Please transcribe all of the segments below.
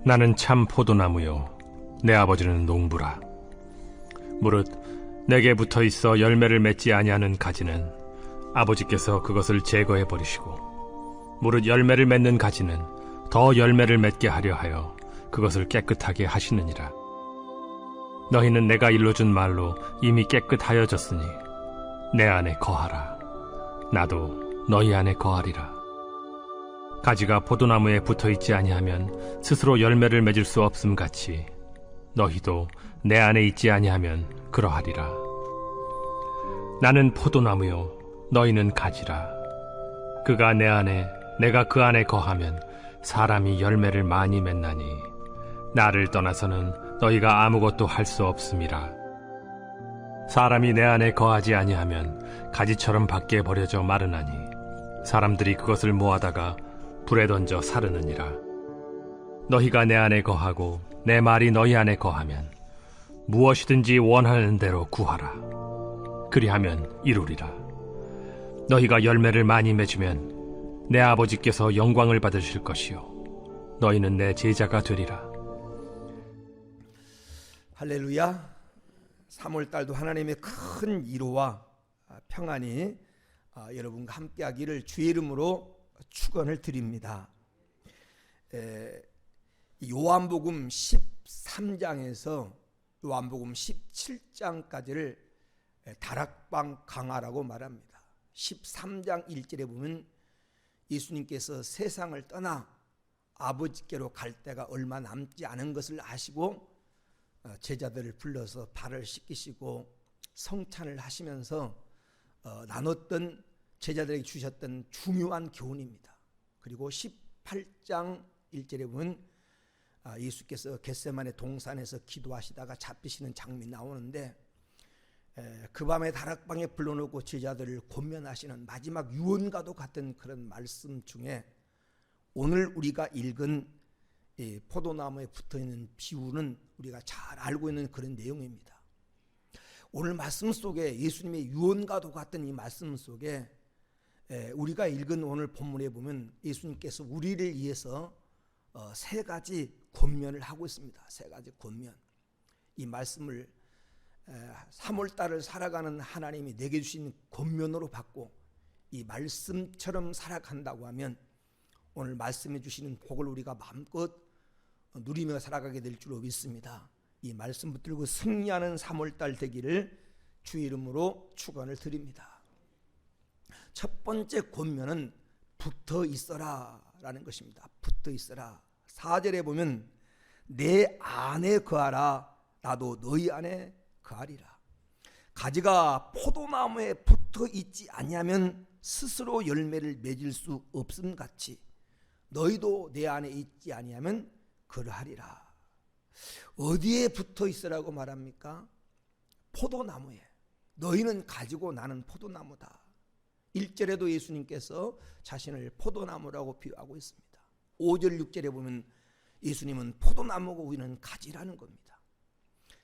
나는 참 포도나무요 내 아버지는 농부라. 무릇 내게 붙어있어 열매를 맺지 아니하는 가지는 아버지께서 그것을 제거해 버리시고, 무릇 열매를 맺는 가지는 더 열매를 맺게 하려 하여 그것을 깨끗하게 하시느니라. 너희는 내가 일러준 말로 이미 깨끗하여졌으니 내 안에 거하라. 나도 너희 안에 거하리라. 가지가 포도나무에 붙어있지 아니하면 스스로 열매를 맺을 수 없음 같이 너희도 내 안에 있지 아니하면 그러하리라. 나는 포도나무요 너희는 가지라. 그가 내 안에 내가 그 안에 거하면 사람이 열매를 많이 맺나니 나를 떠나서는 너희가 아무것도 할 수 없음이라. 사람이 내 안에 거하지 아니하면 가지처럼 밖에 버려져 마르나니 사람들이 그것을 모아다가 불에 던져 사르느니라. 너희가 내 안에 거하고 내 말이 너희 안에 거하면 무엇이든지 원하는 대로 구하라. 그리하면 이루리라. 너희가 열매를 많이 맺으면 내 아버지께서 영광을 받으실 것이요 너희는 내 제자가 되리라. 할렐루야. 3월달도 하나님의 큰 위로와 평안이 여러분과 함께하기를 주의 이름으로 축원을 드립니다. 요한복음 13장에서 요한복음 17장까지를 다락방 강화라고 말합니다. 13장 1절에 보면 예수님께서 세상을 떠나 아버지께로 갈 때가 얼마 남지 않은 것을 아시고 제자들을 불러서 발을 씻기시고 성찬을 하시면서 나눴던, 제자들에게 주셨던 중요한 교훈입니다. 그리고 18장 1절에 보면 예수께서 겟세마네 동산에서 기도하시다가 잡히시는 장면이 나오는데, 그 밤에 다락방에 불러놓고 제자들을 권면하시는 마지막 유언과도 같은 그런 말씀 중에 오늘 우리가 읽은 포도나무에 붙어있는 비유는 우리가 잘 알고 있는 그런 내용입니다. 오늘 말씀 속에 예수님의 유언과도 같은 이 말씀 속에 우리가 읽은 오늘 본문에 보면 예수님께서 우리를 위해서 세 가지 권면을 하고 있습니다. 세 가지 권면. 이 말씀을 3월달을 살아가는 하나님이 내게 주신 권면으로 받고 이 말씀처럼 살아간다고 하면 오늘 말씀해 주시는 복을 우리가 마음껏 누리며 살아가게 될 줄로 믿습니다. 이 말씀 붙들고 승리하는 3월달 되기를 주의 이름으로 축원을 드립니다. 첫 번째 권면은 붙어 있어라 라는 것입니다. 붙어 있어라. 4절에 보면 내 안에 거하라. 나도 너희 안에 거하리라. 가지가 포도나무에 붙어 있지 아니하면 스스로 열매를 맺을 수 없음 같이 너희도 내 안에 있지 아니하면 그러하리라. 어디에 붙어 있으라고 말합니까? 포도나무에. 너희는 가지고 나는 포도나무다. 1절에도 예수님께서 자신을 포도나무라고 비유하고 있습니다. 5절 6절에 보면 예수님은 포도나무고 우리는 가지라는 겁니다.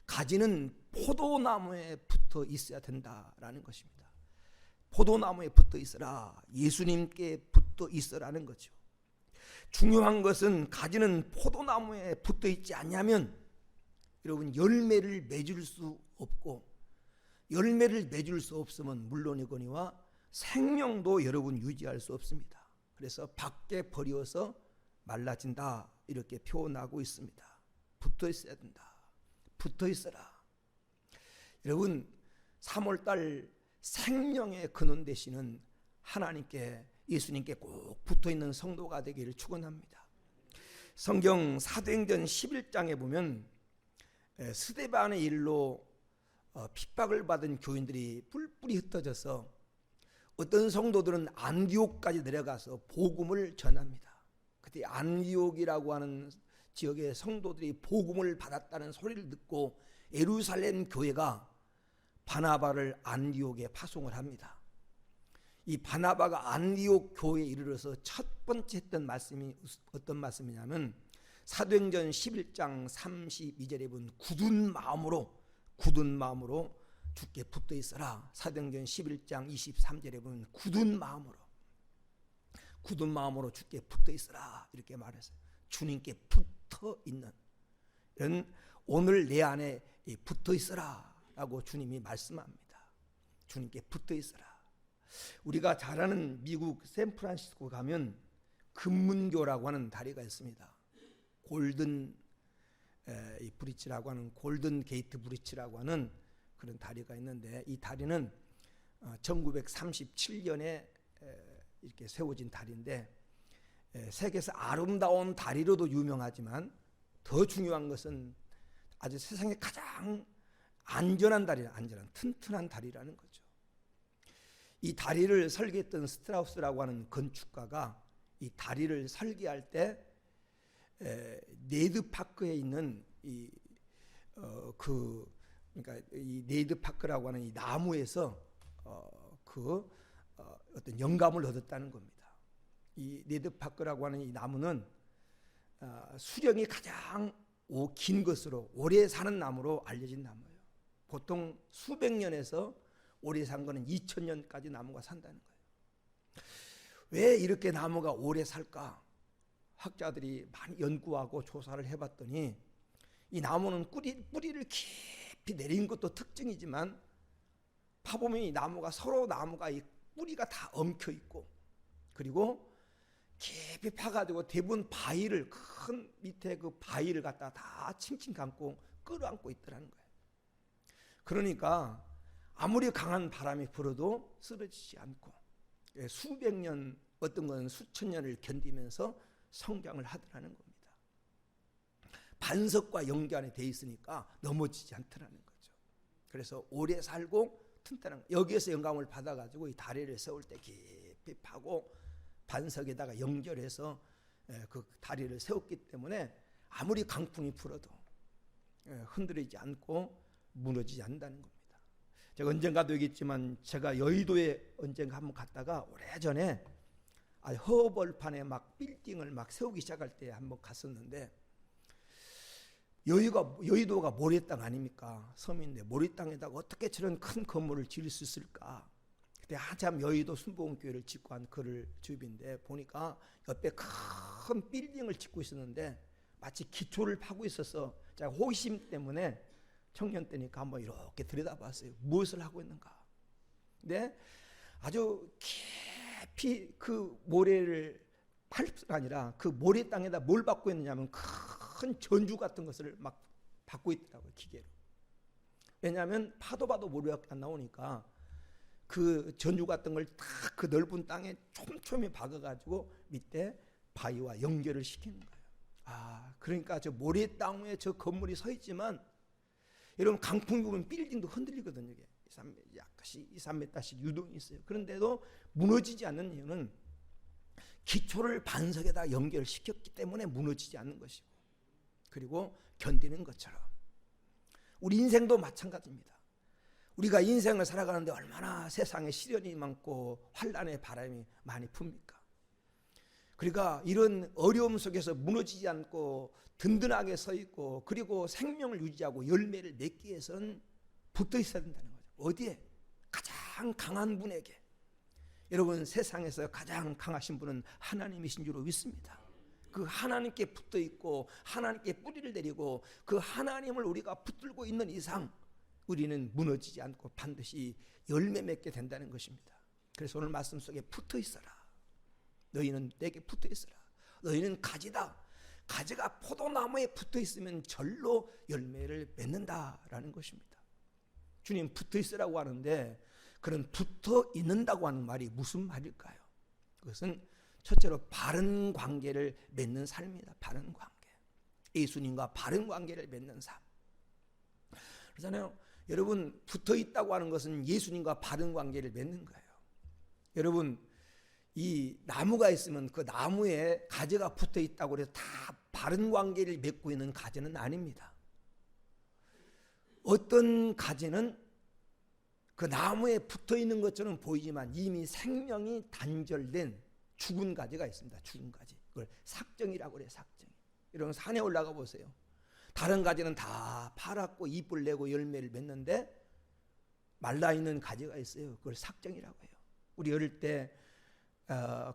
가지는 포도나무에 붙어 있어야 된다라는 것입니다. 포도나무에 붙어 있어라. 예수님께 붙어 있어라는 거죠. 중요한 것은 가지는 포도나무에 붙어 있지 않냐면 여러분 열매를 맺을 수 없고, 열매를 맺을 수 없으면 물론이거니와 생명도 여러분 유지할 수 없습니다. 그래서 밖에 버려서 말라진다 이렇게 표현하고 있습니다. 붙어 있어야 된다. 붙어 있어라. 여러분 3월달 생명의 근원 되시는 하나님께, 예수님께 꼭 붙어있는 성도가 되기를 축원합니다. 성경 사도행전 11장에 보면 스데반의 일로 핍박을 받은 교인들이 뿔뿔이 흩어져서 어떤 성도들은 안디옥까지 내려가서 복음을 전합니다. 그때 안디옥이라고 하는 지역의 성도들이 복음을 받았다는 소리를 듣고 예루살렘 교회가 바나바를 안디옥에 파송을 합니다. 이 바나바가 안디옥 교회에 이르러서 첫 번째 했던 말씀이 어떤 말씀이냐면 사도행전 11장 32절에 보면 굳은 마음으로 주께 붙어 있어라. 사도행전 11장 23절에 보면 굳은 마음으로 주께 붙어 있어라 이렇게 말했어요. 주님께 붙어 붙어 있는 이런 오늘 내 안에 붙어 있어라 라고 주님이 말씀합니다. 주님께 붙어 있어라. 우리가 잘 아는 미국 샌프란시스코 가면 금문교라고 하는 다리가 있습니다. 골든 브릿지라고 하는 골든 게이트 브릿지라고 하는 그런 다리가 있는데, 이 다리는 1937년에 이렇게 세워진 다리인데, 세계에서 아름다운 다리로도 유명하지만 더 중요한 것은 아주 세상에 가장 안전한 다리, 안전한 튼튼한 다리라는 거죠. 이 다리를 설계했던 스트라우스라고 하는 건축가가 이 다리를 설계할 때 네드파크에 있는 그러니까 이 네드파크라고 하는 이 나무에서 어떤 영감을 얻었다는 겁니다. 이 네드파크라고 하는 이 나무는 수령이 가장 긴 것으로 오래 사는 나무로 알려진 나무예요. 보통 수백 년에서 오래 산 거는 2000년까지 나무가 산다는 거예요. 왜 이렇게 나무가 오래 살까? 학자들이 많이 연구하고 조사를 해봤더니 이 나무는 뿌리를 깊이 내린 것도 특징이지만, 파보면 이 나무가 서로 나무가 이 뿌리가 다 엉켜 있고, 그리고 깊이 파가지고 대부분 바위를, 큰 밑에 그 바위를 갖다 다 칭칭 감고 끌어안고 있더라는 거예요. 그러니까 아무리 강한 바람이 불어도 쓰러지지 않고 수백 년, 어떤 건 수천 년을 견디면서 성장을 하더라는 겁니다. 반석과 연결이 돼 있으니까 넘어지지 않더라는 거죠. 그래서 오래 살고 튼튼한, 여기에서 영감을 받아가지고 이 다리를 세울 때 깊이 파고 반석에다가 연결해서 그 다리를 세웠기 때문에 아무리 강풍이 불어도 흔들리지 않고 무너지지 않는다는 겁니다. 제가 언젠가도 얘기했지만, 제가 여의도에 언젠가 한번 갔다가 오래전에 허벌판에 막 빌딩을 막 세우기 시작할 때 한번 갔었는데, 여의도가 모래땅 아닙니까? 섬인데 모래땅에다가 어떻게 저런 큰 건물을 지을 수 있을까? 그때 한참 여의도 순복음교회를 짓고 한 그를 주입인데, 보니까 옆에 큰 빌딩을 짓고 있었는데 마치 기초를 파고 있어서 제가 호기심 때문에 청년 때니까 한번 이렇게 들여다봤어요. 무엇을 하고 있는가? 근데 아주 깊이 그 모래를 팔 뿐 아니라 그 모래 땅에다 뭘 받고 있느냐면 큰 전주 같은 것을 막 받고 있더라고요, 기계로. 왜냐하면 파도 봐도 모래가 안 나오니까 그 전주 같은 걸 딱 그 넓은 땅에 촘촘히 박아가지고 밑에 바위와 연결을 시키는 거예요. 그러니까 저 모래 땅 위에 저 건물이 서 있지만, 여러분 강풍이 불면 빌딩도 흔들리거든요. 이게 2, 3m씩 유동이 있어요. 그런데도 무너지지 않는 이유는 기초를 반석에다 연결시켰기 때문에 무너지지 않는 것이고, 그리고 견디는 것처럼 우리 인생도 마찬가지입니다. 우리가 인생을 살아가는데 얼마나 세상에 시련이 많고 환난의 바람이 많이 붑니까? 그러니까 이런 어려움 속에서 무너지지 않고 든든하게 서 있고, 그리고 생명을 유지하고 열매를 맺기 위해서는 붙어 있어야 된다는 거죠. 어디에? 가장 강한 분에게. 여러분, 세상에서 가장 강하신 분은 하나님이신 줄로 믿습니다. 그 하나님께 붙어 있고 하나님께 뿌리를 내리고 그 하나님을 우리가 붙들고 있는 이상 우리는 무너지지 않고 반드시 열매 맺게 된다는 것입니다. 그래서 오늘 말씀 속에 붙어 있어라. 너희는 내게 붙어 있어라. 너희는 가지다. 가지가 포도나무에 붙어 있으면 절로 열매를 맺는다라는 것입니다. 주님 붙어 있으라고 하는데, 그런 붙어 있는다고 하는 말이 무슨 말일까요? 그것은 첫째로 바른 관계를 맺는 삶입니다. 바른 관계. 예수님과 바른 관계를 맺는 삶. 그렇잖아요. 여러분, 붙어 있다고 하는 것은 예수님과 바른 관계를 맺는 거예요. 여러분, 이 나무가 있으면 그 나무에 가지가 붙어 있다고 해서 다 바른 관계를 맺고 있는 가지는 아닙니다. 어떤 가지는 그 나무에 붙어 있는 것처럼 보이지만 이미 생명이 단절된 죽은 가지가 있습니다. 죽은 가지. 그걸 삭정이라고 그래요. 삭정. 여러분, 산에 올라가 보세요. 다른 가지는 다 파랗고 잎을 내고 열매를 맺는데 말라있는 가지가 있어요. 그걸 삭정이라고 해요. 우리 어릴 때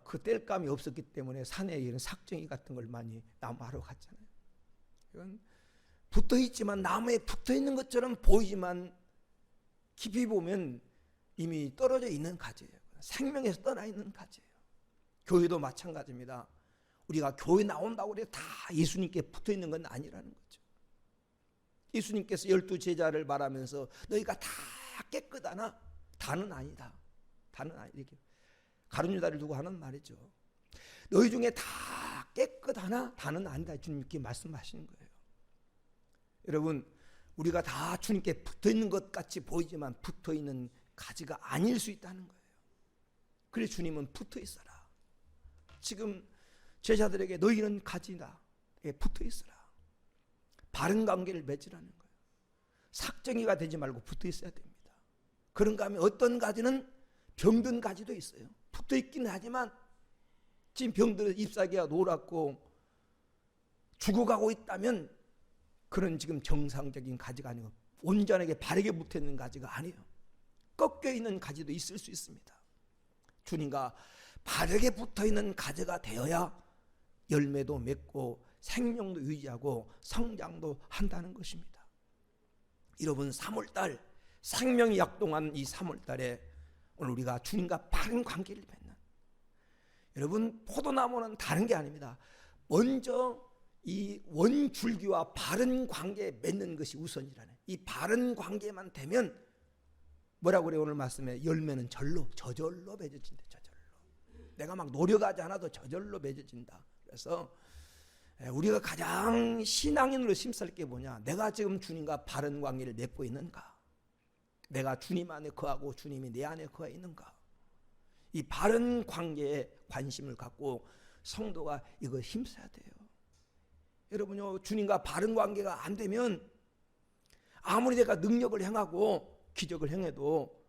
그 땔감이 없었기 때문에 산에 이런 삭정이 같은 걸 많이 나무하러 갔잖아요. 이건 붙어 있지만 나무에 붙어 있는 것처럼 보이지만 깊이 보면 이미 떨어져 있는 가지예요. 생명에서 떠나 있는 가지예요. 교회도 마찬가지입니다. 우리가 교회 나온다고 해서 다 예수님께 붙어 있는 건 아니라는 거죠. 예수님께서 12제자를 말하면서 너희가 다 깨끗하나? 다는 아니다. 다는 아니다. 이렇게 가룟유다를 두고 하는 말이죠. 너희 중에 다 깨끗하나? 다는 아니다. 주님께 말씀하시는 거예요. 여러분, 우리가 다 주님께 붙어 있는 것 같이 보이지만 붙어 있는 가지가 아닐 수 있다는 거예요. 그래서 주님은 붙어 있어라. 지금 제자들에게 너희는 가지다. 붙어 있어라. 바른 관계를 맺으라는 거예요. 삭정이가 되지 말고 붙어 있어야 됩니다. 그런가 하면 어떤 가지는 병든 가지도 있어요. 붙어 있기는 하지만 지금 병들어 잎사귀가 노랗고 죽어가고 있다면 그런 지금 정상적인 가지가 아니고 온전하게 바르게 붙어 있는 가지가 아니에요. 꺾여 있는 가지도 있을 수 있습니다. 주님과 바르게 붙어 있는 가지가 되어야 열매도 맺고 생명도 유지하고 성장도 한다는 것입니다. 여러분, 3월달 생명이 약동한 이 3월달에 오늘 우리가 주님과 바른 관계를 맺는, 여러분, 포도나무는 다른 게 아닙니다. 먼저 이 원줄기와 바른 관계에 맺는 것이 우선이라네. 이 바른 관계만 되면 뭐라고 그래요? 오늘 말씀에 열매는 저절로 맺어진다. 저절로. 내가 막 노력하지 않아도 저절로 맺어진다. 그래서 우리가 가장 신앙인으로 심사할 게 뭐냐? 내가 지금 주님과 바른 관계를 맺고 있는가? 내가 주님 안에 거하고 주님이 내 안에 거해 있는가? 이 바른 관계에 관심을 갖고 성도가 이거 힘써야 돼요. 여러분요, 주님과 바른 관계가 안 되면 아무리 내가 능력을 행하고 기적을 행해도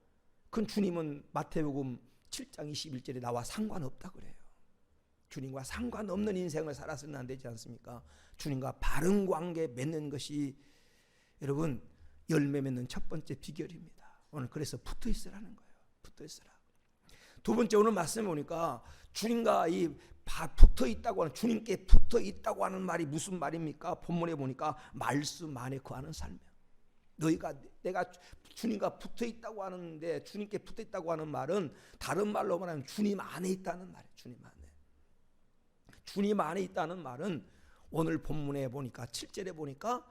그건 주님은 마태복음 7장 21절에 나와 상관없다 그래요. 주님과 상관없는 인생을 살아서는 안 되지 않습니까? 주님과 바른 관계 맺는 것이 여러분 열매 맺는 첫 번째 비결입니다. 오늘 그래서 붙어 있으라는 거예요. 붙어 있으라. 두 번째, 오늘 말씀에 보니까 주님과 붙어 있다고 하는, 주님께 붙어 있다고 하는 말이 무슨 말입니까? 본문에 보니까 말씀 안에 거하는 삶이에요. 내가 주님과 붙어 있다고 하는데, 주님께 붙어 있다고 하는 말은 다른 말로 말하면 주님 안에 있다는 말이에요. 주님 안에. 주님 안에 있다는 말은 오늘 본문에 보니까 7절에 보니까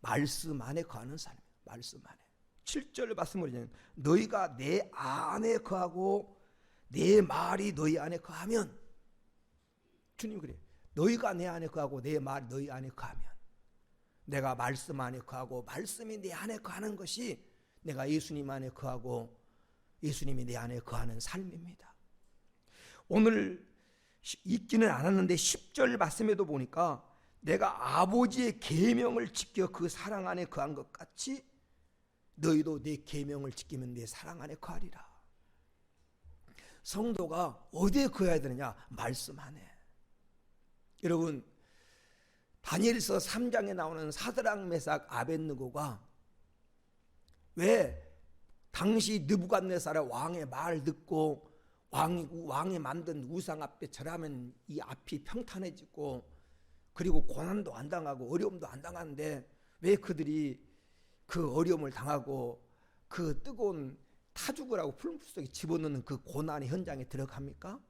말씀 안에 거하는 삶이에요. 말씀 안에. 7절 말씀을 너희가 내 안에 거하고 내 말이 너희 안에 거하면, 주님 그래요. 너희가 내 안에 거하고 내 말이 너희 안에 거하면, 내가 말씀 안에 거하고 말씀이 내 안에 거하는 것이 내가 예수님 안에 거하고 예수님이 내 안에 거하는 삶입니다. 오늘 읽지는 않았는데 10절 말씀에도 보니까 내가 아버지의 계명을 지켜 그 사랑 안에 거한 것 같이 너희도 내 계명을 지키면 내 사랑 안에 거하리라. 성도가 어디에 거해야 되느냐? 말씀 안에. 여러분, 다니엘서 3장에 나오는 사드락 메삭 아벳느고가 왜 당시 느부갓네살 왕의 말을 듣고 왕이 만든 우상 앞에 절하면 이 앞이 평탄해지고 그리고 고난도 안 당하고 어려움도 안 당하는데 왜 그들이 그 어려움을 당하고 그 뜨거운 타죽으라고 풀물 속에 집어넣는 그 고난의 현장에 들어갑니까?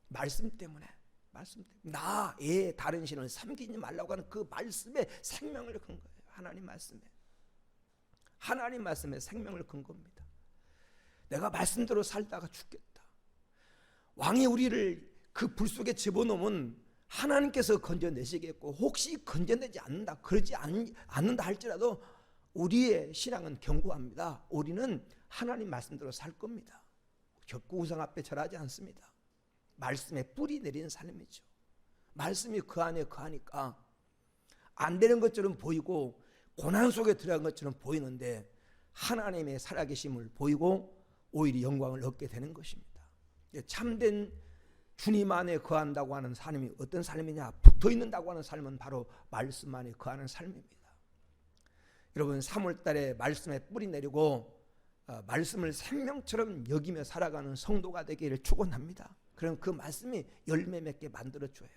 말씀 때문에. 다른 신을 섬기지 말라고 하는 그 말씀에 생명을 건 거예요. 하나님 말씀에 생명을 건 겁니다. 내가 말씀대로 살다가 죽겠다. 왕이 우리를 그 불 속에 집어넣으면 하나님께서 건져내시겠고, 혹시 건져내지 않는다, 그러지 않는다 할지라도 우리의 신앙은 견고합니다. 우리는 하나님 말씀대로 살 겁니다. 결코 우상 앞에 절하지 않습니다. 말씀에 뿌리 내리는 삶이죠. 말씀이 그 안에 거하니까 안 되는 것처럼 보이고 고난 속에 들어간 것처럼 보이는데 하나님의 살아계심을 보이고 오히려 영광을 얻게 되는 것입니다. 참된 주님 안에 거한다고 하는 삶이 어떤 삶이냐? 붙어 있는다고 하는 삶은 바로 말씀 안에 거하는 삶입니다. 여러분, 3월달에 말씀에 뿌리 내리고 말씀을 생명처럼 여기며 살아가는 성도가 되기를 축원합니다. 그럼 그 말씀이 열매 맺게 만들어줘요.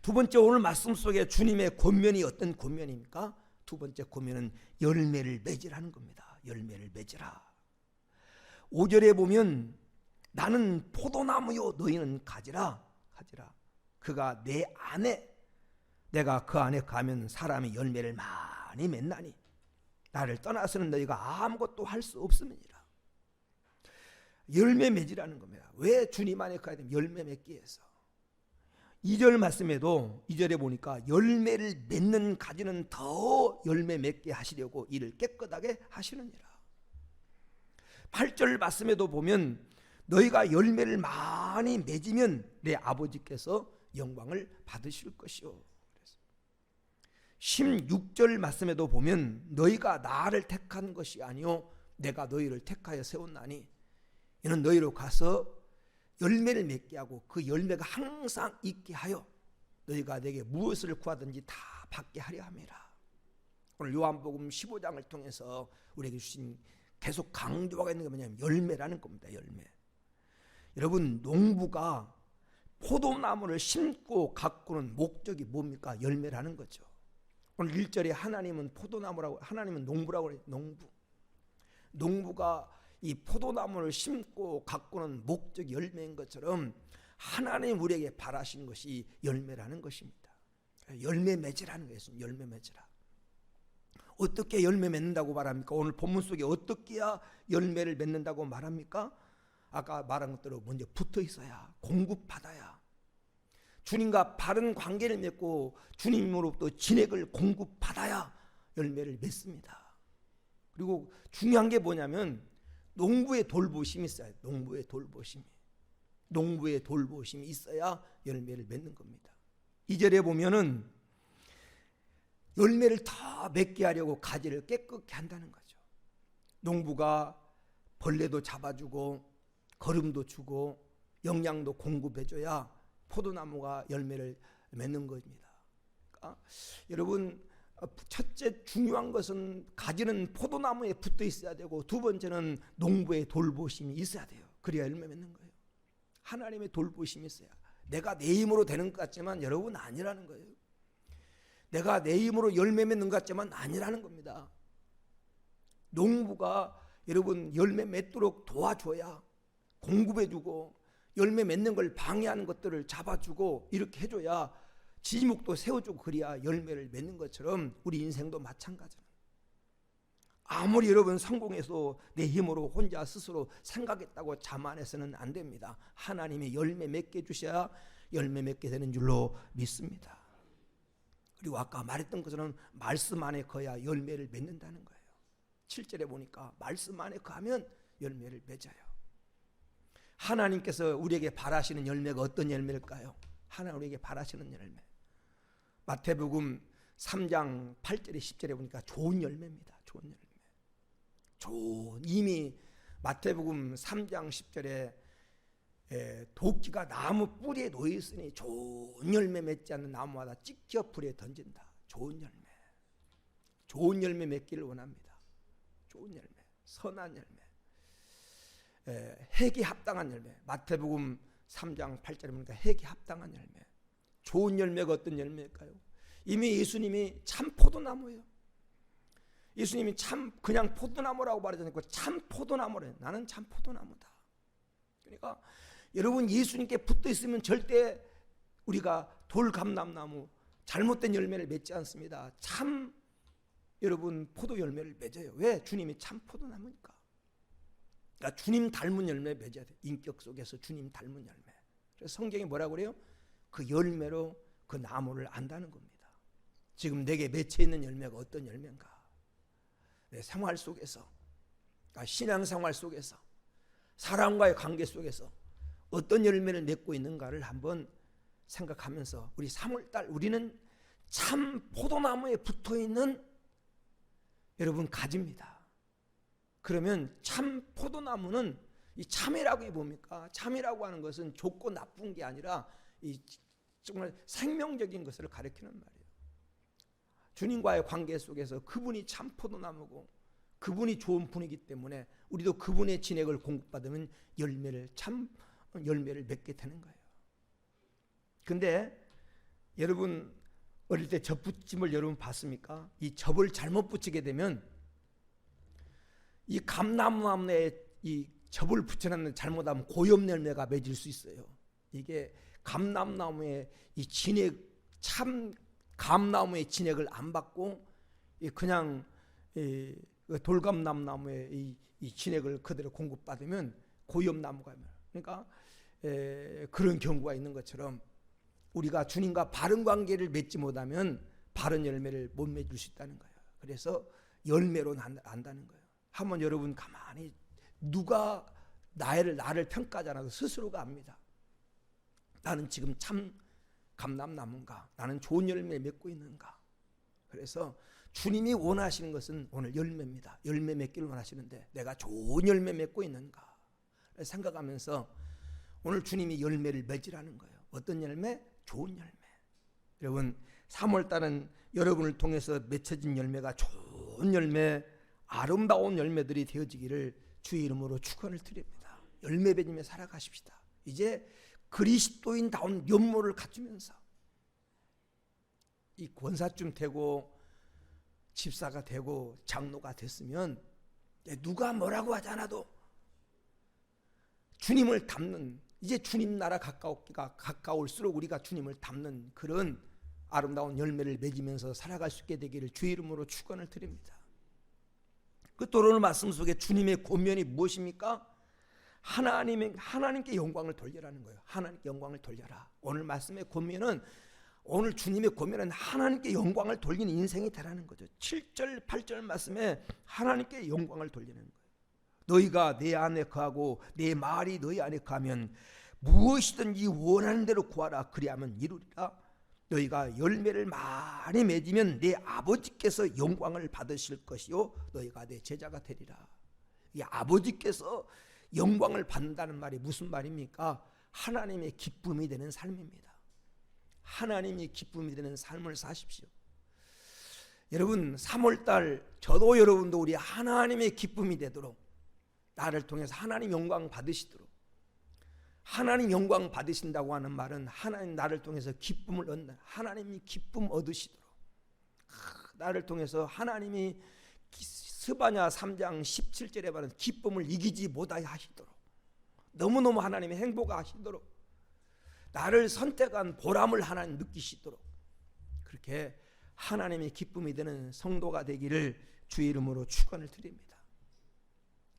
두 번째, 오늘 말씀 속에 주님의 권면이 어떤 권면입니까? 두 번째 권면은 열매를 맺으라는 겁니다. 열매를 맺으라. 5절에 보면 나는 포도나무요 너희는 가지라. 그가 내 안에, 내가 그 안에 가면 사람이 열매를 많이 맺나니 나를 떠나서는 너희가 아무것도 할 수 없음이니라. 열매 맺으라는 겁니다. 왜 주님 안에 가야 되면 열매 맺기 위해서. 2절 말씀에도 2절에 보니까 열매를 맺는 가지는 더 열매 맺게 하시려고 이를 깨끗하게 하시느니라. 8절 말씀에도 보면 너희가 열매를 많이 맺으면 내 아버지께서 영광을 받으실 것이요. 16절 말씀에도 보면 너희가 나를 택한 것이 아니요 내가 너희를 택하여 세웠나니 이는 너희로 가서 열매를 맺게 하고 그 열매가 항상 있게 하여 너희가 내게 무엇을 구하든지 다 받게 하려 함이라. 오늘 요한복음 15장을 통해서 우리에게 주신 계속 강조하고 있는 게 뭐냐면 열매라는 겁니다. 열매. 여러분, 농부가 포도나무를 심고 가꾸는 목적이 뭡니까? 열매라는 거죠. 오늘 1절에 하나님은 포도나무라고, 하나님은 농부라고 그래요. 농부가 이 포도나무를 심고 가꾸는 목적이 열매인 것처럼 하나님 우리에게 바라신 것이 열매라는 것입니다. 열매 맺으라는 것은 열매 맺으라. 어떻게 열매 맺는다고 말합니까? 오늘 본문 속에 어떻게 해야 열매를 맺는다고 말합니까? 아까 말한 것대로 먼저 붙어 있어야, 공급받아야, 주님과 바른 관계를 맺고 주님으로부터 진액을 공급받아야 열매를 맺습니다. 그리고 중요한 게 뭐냐면 농부의 돌보심이 있어야 돼요. 농부의 돌보심이 있어야 열매를 맺는 겁니다. 2절에 보면은 열매를 더 맺게 하려고 가지를 깨끗게 한다는 거죠. 농부가 벌레도 잡아주고 거름도 주고 영양도 공급해줘야 포도나무가 열매를 맺는 겁니다. 그러니까 여러분, 첫째 중요한 것은 가지는 포도나무에 붙어 있어야 되고, 두 번째는 농부의 돌보심이 있어야 돼요. 그래야 열매 맺는 거예요. 하나님의 돌보심이 있어야. 내가 내 힘으로 되는 것 같지만 여러분 아니라는 거예요. 내가 내 힘으로 열매 맺는 것 같지만 아니라는 겁니다. 농부가 여러분 열매 맺도록 도와줘야, 공급해주고 열매 맺는 걸 방해하는 것들을 잡아주고 이렇게 해줘야, 지목도 세워주고 그래야 열매를 맺는 것처럼 우리 인생도 마찬가지로, 아무리 여러분 성공해서 내 힘으로 혼자 스스로 생각했다고 자만해서는 안 됩니다. 하나님이 열매 맺게 해주셔야 열매 맺게 되는 줄로 믿습니다. 그리고 아까 말했던 것처럼 말씀 안에 거야 열매를 맺는다는 거예요. 7절에 보니까 말씀 안에 거하면 열매를 맺어요. 하나님께서 우리에게 바라시는 열매가 어떤 열매일까요? 하나님 우리에게 바라시는 열매, 마태복음 3장 8절에 10절에 보니까 좋은 열매입니다. 좋은 열매. 이미 마태복음 3장 10절에 도끼가 나무 뿌리에 놓여 있으니 좋은 열매 맺지 않는 나무마다 찍혀 불에 던진다. 좋은 열매 맺기를 원합니다. 좋은 열매, 선한 열매, 핵이 합당한 열매. 마태복음 3장 8절에 보니까 핵이 합당한 열매. 좋은 열매가 어떤 열매일까요? 이미 예수님이 참 포도나무예요. 예수님이 참 그냥 포도나무라고 말하지 않고 참 포도나무래. 나는 참 포도나무다. 그러니까 여러분 예수님께 붙어 있으면 절대 우리가 돌감람나무 잘못된 열매를 맺지 않습니다. 참 여러분 포도 열매를 맺어요. 왜? 주님이 참 포도나무니까. 그러니까 주님 닮은 열매 맺어야 돼. 인격 속에서 주님 닮은 열매. 그래서 성경이 뭐라고 그래요? 그 열매로 그 나무를 안다는 겁니다. 지금 내게 맺혀 있는 열매가 어떤 열매인가? 내 생활 속에서, 그러니까 신앙생활 속에서, 사람과의 관계 속에서 어떤 열매를 맺고 있는가를 한번 생각하면서 우리 3월달 우리는 참 포도나무에 붙어있는 여러분 가지입니다. 그러면 참 포도나무는 이 참이라고 해 뭡니까? 참이라고 하는 것은 좋고 나쁜 게 아니라 이 정말 생명적인 것을 가리키는 말이에요. 주님과의 관계 속에서 그분이 참 포도나무고 그분이 좋은 분이기 때문에 우리도 그분의 진액을 공급받으면 참 열매를 맺게 되는 거예요. 근데 여러분 어릴 때 젖붙임을 여러분 봤습니까? 이 젖을 잘못 붙이게 되면 이 감나무에 이 젖을 붙여놨는 잘못하면 고염 열매가 맺을 수 있어요. 이게 감나무의 이 진액, 참 감나무의 진액을 안 받고 그냥 돌감나무의 이 진액을 그대로 공급받으면 고염나무가, 그러니까 그런 경우가 있는 것처럼 우리가 주님과 바른 관계를 맺지 못하면 바른 열매를 못 맺을 수 있다는 거예요. 그래서 열매로 난다는 거예요. 한번 여러분 가만히 누가 나를 평가하지 않아도 스스로가 압니다. 나는 지금 참 감람나무인가? 나는 좋은 열매 맺고 있는가? 그래서 주님이 원하시는 것은 오늘 열매입니다. 열매 맺기를 원하시는데 내가 좋은 열매 맺고 있는가? 생각하면서 오늘 주님이 열매를 맺으라는 거예요. 어떤 열매? 좋은 열매. 여러분 3월달은 여러분을 통해서 맺혀진 열매가 좋은 열매, 아름다운 열매들이 되어지기를 주의 이름으로 축원을 드립니다. 열매 맺으며 살아가십시다. 이제 그리스도인다운 면모를 갖추면서 이 권사쯤 되고 집사가 되고 장로가 됐으면 누가 뭐라고 하지 않아도 주님을 닮는, 이제 주님 나라 가까울수록 우리가 주님을 닮는 그런 아름다운 열매를 맺으면서 살아갈 수 있게 되기를 주의 이름으로 축원을 드립니다. 그 또 오늘 말씀 속에 주님의 권면이 무엇입니까? 하나님께 영광을 돌려라는 거예요. 하나님께 영광을 돌려라. 오늘 말씀의 권면은, 오늘 주님의 권면은 하나님께 영광을 돌리는 인생이 되라는 거죠. 7절 8절 말씀에 하나님께 영광을 돌리는 거예요. 너희가 내 안에 거하고 내 말이 너희 안에 거하면 무엇이든지 원하는 대로 구하라. 그리하면 이루리라. 너희가 열매를 많이 맺으면 내 아버지께서 영광을 받으실 것이요 너희가 내 제자가 되리라. 이 아버지께서 영광을 받는다는 말이 무슨 말입니까? 하나님의 기쁨이 되는 삶입니다. 하나님이 기쁨이 되는 삶을 사십시오. 여러분 3월달 저도 여러분도 우리 하나님의 기쁨이 되도록, 나를 통해서 하나님 영광 받으시도록, 하나님 영광 받으신다고 하는 말은 하나님 나를 통해서 기쁨을 얻는, 하나님이 기쁨 얻으시도록, 나를 통해서 하나님이 스바냐 3장 17절에 말하는 기쁨을 이기지 못하게 하시도록, 너무너무 하나님의 행복하시도록, 나를 선택한 보람을 하나님 느끼시도록, 그렇게 하나님의 기쁨이 되는 성도가 되기를 주의 이름으로 축원을 드립니다.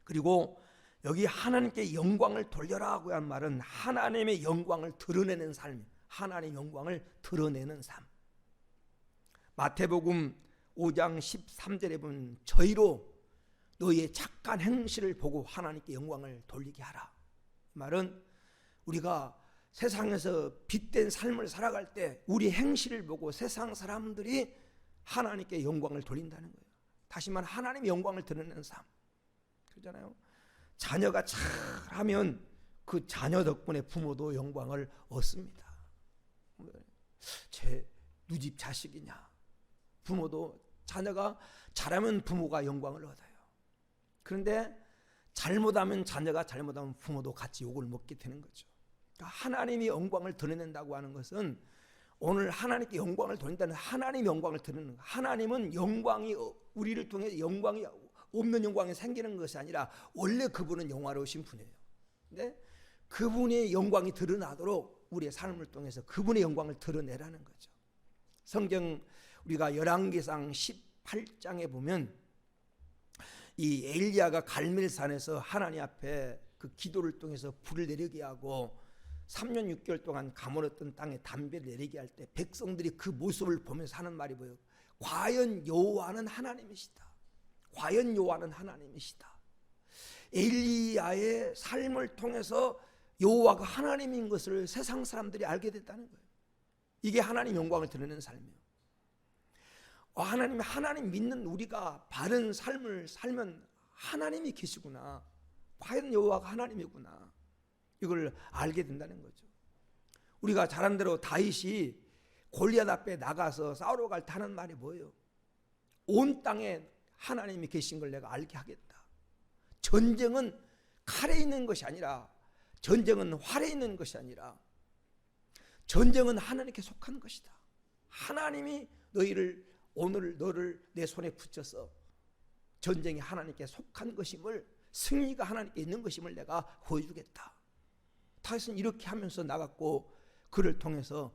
그리고 여기 하나님께 영광을 돌려라고 한 말은 하나님의 영광을 드러내는 삶, 하나님의 영광을 드러내는 삶. 마태복음 5장 13절에 보면 저희로 너희의 착한 행실을 보고 하나님께 영광을 돌리게 하라. 이 말은 우리가 세상에서 빛된 삶을 살아갈 때 우리 행실을 보고 세상 사람들이 하나님께 영광을 돌린다는 거예요. 다시 말해 하나님의 영광을 드러내는 삶. 그렇잖아요. 자녀가 잘하면 그 자녀 덕분에 부모도 영광을 얻습니다. 제 누집 자식이냐, 부모도, 자녀가 잘하면 부모가 영광을 얻어요. 그런데 잘못하면, 자녀가 잘못하면 부모도 같이 욕을 먹게 되는 거죠. 그러니까 하나님이 영광을 드러낸다고 하는 것은, 오늘 하나님께 영광을 돌린다는, 하나님 영광을 드러내는, 하나님은 영광이 우리를 통해 영광이 없는 영광이 생기는 것이 아니라 원래 그분은 영화로우신 분이에요. 근데 그분의 영광이 드러나도록 우리의 삶을 통해서 그분의 영광을 드러내라는 거죠. 성경 우리가 열왕기상 18장에 보면 이 엘리야가 갈멜산에서 하나님 앞에 그 기도를 통해서 불을 내리게 하고 3년 6개월 동안 가물었던 땅에 담배를 내리게 할 때 백성들이 그 모습을 보면서 하는 말이 뭐예요? 과연 여호와는 하나님이시다. 과연 여호와는 하나님이시다. 엘리야의 삶을 통해서 여호와가 하나님인 것을 세상 사람들이 알게 됐다는 거예요. 이게 하나님 영광을 드러내는 삶이에요. 하나님 믿는 우리가 바른 삶을 살면 하나님이 계시구나, 과연 여호와가 하나님이구나, 이걸 알게 된다는 거죠. 우리가 잘 아는 대로 다윗이 골리앗 앞에 나가서 싸우러 갈 때 하는 말이 뭐예요? 온 땅에 하나님이 계신 걸 내가 알게 하겠다. 전쟁은 칼에 있는 것이 아니라, 전쟁은 활에 있는 것이 아니라 전쟁은 하나님께 속한 것이다. 하나님이 오늘 너를 내 손에 붙여서 전쟁이 하나님께 속한 것임을, 승리가 하나님께 있는 것임을 내가 보여주겠다. 다윗은 이렇게 하면서 나갔고, 그를 통해서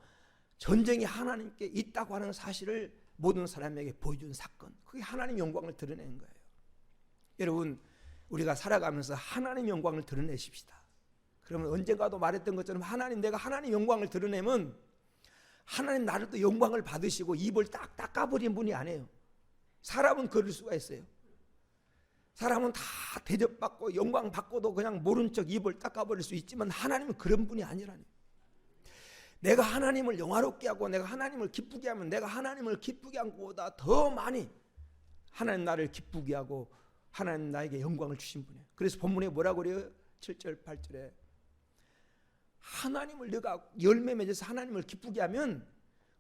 전쟁이 하나님께 있다고 하는 사실을 모든 사람에게 보여준 사건, 그게 하나님 영광을 드러내는 거예요. 여러분, 우리가 살아가면서 하나님 영광을 드러내십시다. 그러면 언젠가도 말했던 것처럼 내가 하나님 영광을 드러내면 하나님 나를 또 영광을 받으시고 입을 딱 닦아버린 분이 아니에요. 사람은 그럴 수가 있어요. 사람은 다 대접받고 영광 받고도 그냥 모른 척 입을 닦아버릴 수 있지만 하나님은 그런 분이 아니라니. 내가 하나님을 영화롭게 하고 내가 하나님을 기쁘게 하면 내가 하나님을 기쁘게 한 것보다 더 많이 하나님 나를 기쁘게 하고 하나님 나에게 영광을 주신 분이에요. 그래서 본문에 뭐라고 그래요? 7절 8절에 하나님을 내가 열매 맺어서 하나님을 기쁘게 하면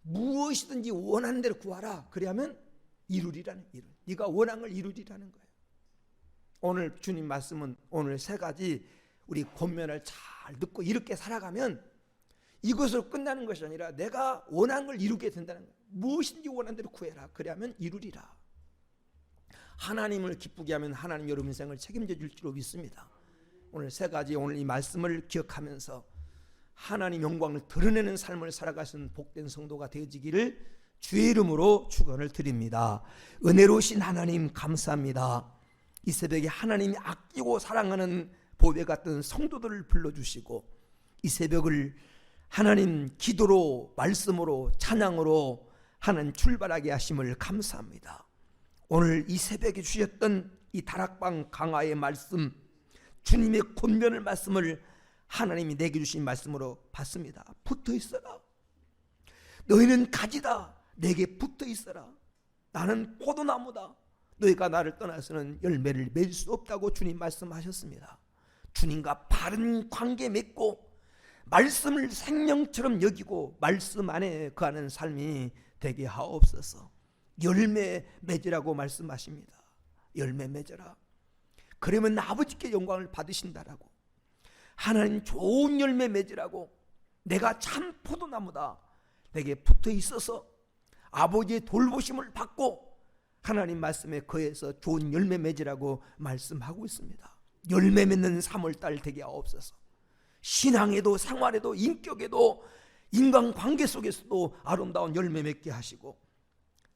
무엇이든지 원하는 대로 구하라. 그래야면 이루리라는, 네가 원한 걸 이루리라는 거예요. 오늘 주님 말씀은 오늘 세 가지 우리 권면을 잘 듣고 이렇게 살아가면 이것으로 끝나는 것이 아니라 내가 원한 걸 이루게 된다는 거예요. 무엇인지 원하는 대로 구해라. 그래야면 이루리라. 하나님을 기쁘게 하면 하나님 여러분 인생을 책임져 줄 줄로 믿습니다. 오늘 세 가지, 오늘 이 말씀을 기억하면서 하나님 영광을 드러내는 삶을 살아가신 복된 성도가 되어지기를 주의 이름으로 축원을 드립니다. 은혜로우신 하나님 감사합니다. 이 새벽에 하나님이 아끼고 사랑하는 보배 같은 성도들을 불러주시고 이 새벽을 하나님 기도로, 말씀으로, 찬양으로 하나님 출발하게 하심을 감사합니다. 오늘 이 새벽에 주셨던 이 다락방 강화의 말씀, 주님의 권면의 말씀을 하나님이 내게 주신 말씀으로 받습니다. 붙어 있어라. 너희는 가지다. 내게 붙어 있어라. 나는 포도나무다. 너희가 나를 떠나서는 열매를 맺을 수 없다고 주님 말씀하셨습니다. 주님과 바른 관계 맺고 말씀을 생명처럼 여기고 말씀 안에 거하는 삶이 되게 하옵소서. 열매 맺으라고 말씀하십니다. 열매 맺어라. 그러면 아버지께 영광을 받으신다라고. 하나님 좋은 열매 맺으라고. 내가 참 포도나무다. 내게 붙어 있어서 아버지의 돌보심을 받고 하나님 말씀에 거해서 좋은 열매 맺으라고 말씀하고 있습니다. 열매 맺는 3월달 되게 하옵소서. 신앙에도 생활에도 인격에도 인간관계 속에서도 아름다운 열매 맺게 하시고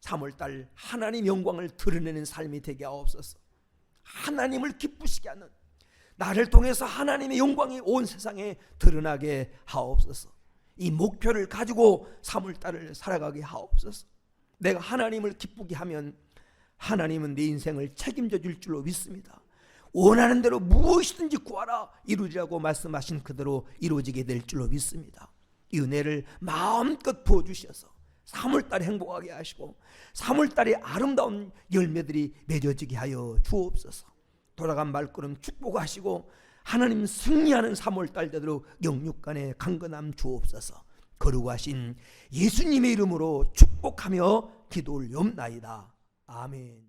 3월달 하나님 영광을 드러내는 삶이 되게 하옵소서. 하나님을 기쁘시게 하는, 나를 통해서 하나님의 영광이 온 세상에 드러나게 하옵소서. 이 목표를 가지고 3월달을 살아가게 하옵소서. 내가 하나님을 기쁘게 하면 하나님은 내 인생을 책임져 줄 줄로 믿습니다. 원하는 대로 무엇이든지 구하라 이루리라고 말씀하신 그대로 이루어지게 될 줄로 믿습니다. 이 은혜를 마음껏 부어주셔서 3월달에 행복하게 하시고 3월달에 아름다운 열매들이 맺어지게 하여 주옵소서. 돌아간 발걸음 축복하시고 하나님 승리하는 3월달 되도록 영육간에 강건함 주옵소서. 거룩하신 예수님의 이름으로 축복하며 기도 올리옵나이다. 아멘.